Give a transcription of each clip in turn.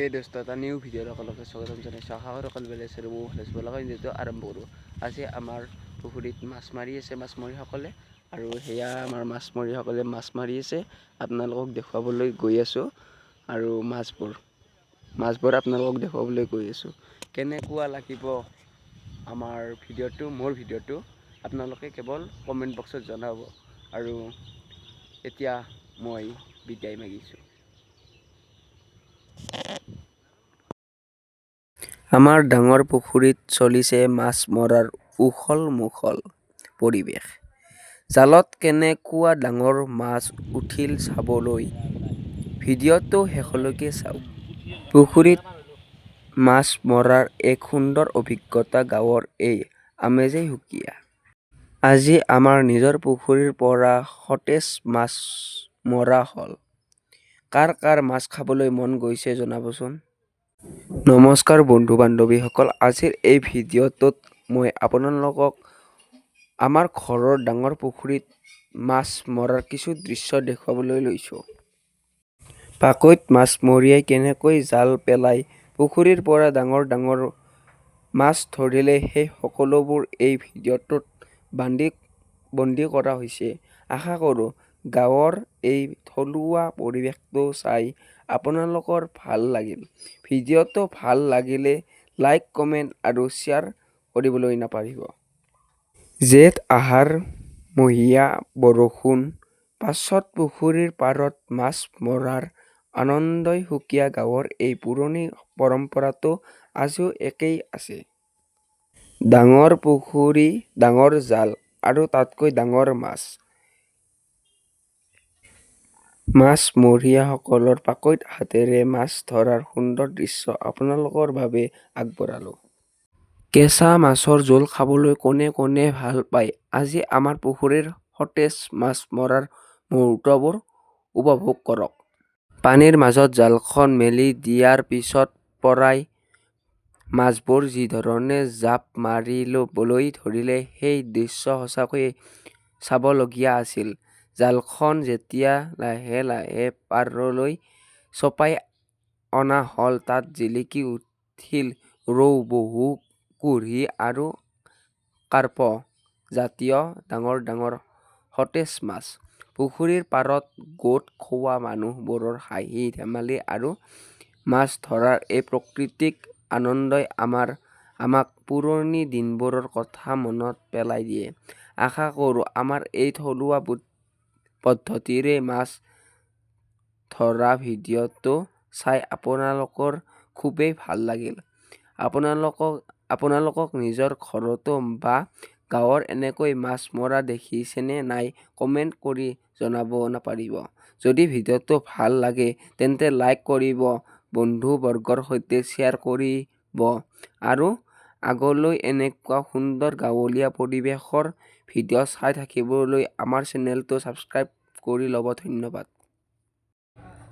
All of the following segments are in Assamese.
হে দোস্ত এটা নিউ ভিডিঅ'ৰ সকলোকে স্বাগতম জনাইছোঁ। আশা কৰোঁ সকলো ভালে আছে আৰু ময়ো ভালে আছোঁ। ব'লক ভিডিঅ'টো আৰম্ভ কৰোঁ। আজি আমাৰ পুখুৰীত মাছ মাৰি আছে মাছমৰীয়াসকলে, আৰু সেয়া আমাৰ মাছমৰীয়াসকলে মাছ মাৰি আছে। আপোনালোকক দেখুৱাবলৈ গৈ আছোঁ, আৰু মাছবোৰ আপোনালোকক দেখুৱাবলৈ গৈ আছোঁ। কেনেকুৱা লাগিব আমাৰ ভিডিঅ'টো, মোৰ ভিডিঅ'টো আপোনালোকে কেৱল কমেণ্ট বক্সত জনাব। আৰু এতিয়া মই বিদায় মাগিছোঁ। আমাৰ ডাঙৰ পুখুৰীত চলিছে মাছ মৰাৰ উখল মুখল পৰিৱেশ। জালত কেনেকুৱা ডাঙৰ মাছ উঠিল চাবলৈ ভিডিঅ'টো শেষলৈকে চাওক। পুখুৰীত মাছ মৰাৰ এক সুন্দৰ অভিজ্ঞতা, গাঁৱৰ এই আমেজেই সুকীয়া। আজি আমাৰ নিজৰ পুখুৰীৰ পৰা সতেজ মাছ মৰা হ'ল। কাৰ কাৰ মাছ খাবলৈ মন গৈছে জনাবচোন। নমস্কাৰ বন্ধু বান্ধৱীসকল, আজিৰ এই ভিডিঅ'টোত মই আপোনালোকক আমাৰ ঘৰৰ ডাঙৰ পুখুৰীত মাছ মৰাৰ কিছু দৃশ্য দেখুৱাবলৈ লৈছোঁ। পাকৈত মাছমৰীয়াই কেনেকৈ জাল পেলাই পুখুৰীৰ পৰা ডাঙৰ ডাঙৰ মাছ ধৰিলে সেই সকলোবোৰ এই ভিডিঅ'টোত বন্দী কৰা হৈছে। আশা কৰোঁ গাঁৱৰ এই থলুৱা পৰিৱেশটো চাই আপোনালোকৰ ভাল লাগিল। ভিডিঅ'টো ভাল লাগিলে লাইক, কমেণ্ট আৰু শ্বেয়াৰ কৰিবলৈ নাপাহৰিব। জেঠ আহাৰ মহীয়া বৰষুণ পাছত পুখুৰীৰ পাৰত মাছ মৰাৰ আনন্দই সুকীয়া। গাঁৱৰ এই পুৰণি পৰম্পৰাটো আজিও একেই আছে। ডাঙৰ পুখুৰী, ডাঙৰ জাল আৰু তাতকৈ ডাঙৰ মাছ। মাছমৰীয়াসকলৰ পাকৈত হাতেৰে মাছ ধৰাৰ সুন্দৰ দৃশ্য আপোনালোকৰ বাবে আগবঢ়ালোঁ। কেঁচা মাছৰ জোল খাবলৈ কোনে কোনে ভাল পায়, আজি আমাৰ পুখুৰীৰ সতেজ মাছ মৰাৰ মুহূৰ্তবোৰ উপভোগ কৰক। পানীৰ মাজত জালখন মেলি দিয়াৰ পিছত পৰাই মাছবোৰ যিধৰণে জাপ মাৰিবলৈ ধৰিলে, সেই দৃশ্য সঁচাকৈয়ে চাবলগীয়া আছিল। জালখন যেতিয়া লাহে লাহে পাৰলৈ চপাই অনা হ'ল, তাত জিলিকি উঠিল ৰৌ, বহু কুঢ়ি আৰু কাৰ্প জাতীয় ডাঙৰ ডাঙৰ সতেজ মাছ। পুখুৰীৰ পাৰত গোট খোৱা মানুহবোৰৰ হাঁহি ধেমালি আৰু মাছ ধৰাৰ এই প্ৰাকৃতিক আনন্দই আমাক পুৰণি দিনবোৰৰ কথা মনত পেলাই দিয়ে। আশা কৰোঁ আমাৰ এই থলুৱা পদ্ধতিৰে মাছ ধৰা ভিডিঅ'টো চাই আপোনালোকৰ খুবেই ভাল লাগিল। আপোনালোকক নিজৰ ঘৰতো বা গাঁৱৰ এনেকৈ মাছ মৰা দেখিছেনে নাই কমেণ্ট কৰি জনাব নাপাহৰিব। যদি ভিডিঅ'টো ভাল লাগে তেন্তে লাইক কৰিব, বন্ধু বৰ্গৰ সৈতে শ্বেয়াৰ কৰিব আৰু আগলৈ এনেকুৱা সুন্দৰ গাঁৱলীয়া পৰিৱেশৰ ভিডিঅ' চাই থাকিবলৈ আমাৰ চেনেলটো ছাবস্ক্ৰাইব কৰি ল'ব। ধন্যবাদ।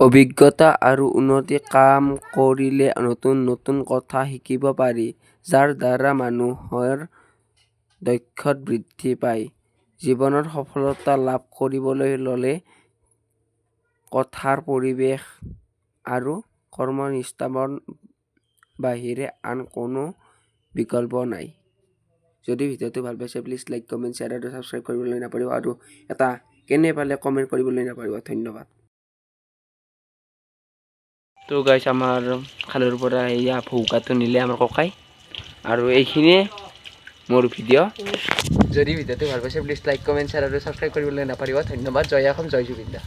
অভিজ্ঞতা আৰু উন্নতি কাম কৰিলে নতুন নতুন কথা শিকিব পাৰি, যাৰ দ্বাৰা মানুহৰ দক্ষতা বৃদ্ধি পায়। জীৱনত সফলতা লাভ কৰিবলৈ ল'লে কথাৰ পৰিৱেশ আৰু কৰ্মনিষ্ঠাপনৰ বাহিৰে আন কোনো বিকল্প নাই। যদি ভিডিঅ'টো ভাল পাইছে প্লিজ লাইক, কমেণ্ট, শ্বেয়াৰ আৰু ছাবস্ক্ৰাইব কৰিবলৈ নাপাহৰিব, আৰু এটা কেনে পালে কমেণ্ট কৰিবলৈ নাপাহৰিব। ধন্যবাদ। তো গাইছ, আমাৰ খালৰ পৰা এয়া ভৌকাটো নিলে আমাৰ ককাই, আৰু এইখিনিয়ে মোৰ ভিডিঅ'। যদি ভিডিঅ'টো ভাল পাইছে প্লিজ লাইক, কমেণ্ট, শ্বেয়াৰ আৰু ছাবস্ক্ৰাইব কৰিবলৈ নাপাহৰিব। ধন্যবাদ। জয় অসম, জয় জুবিন দা।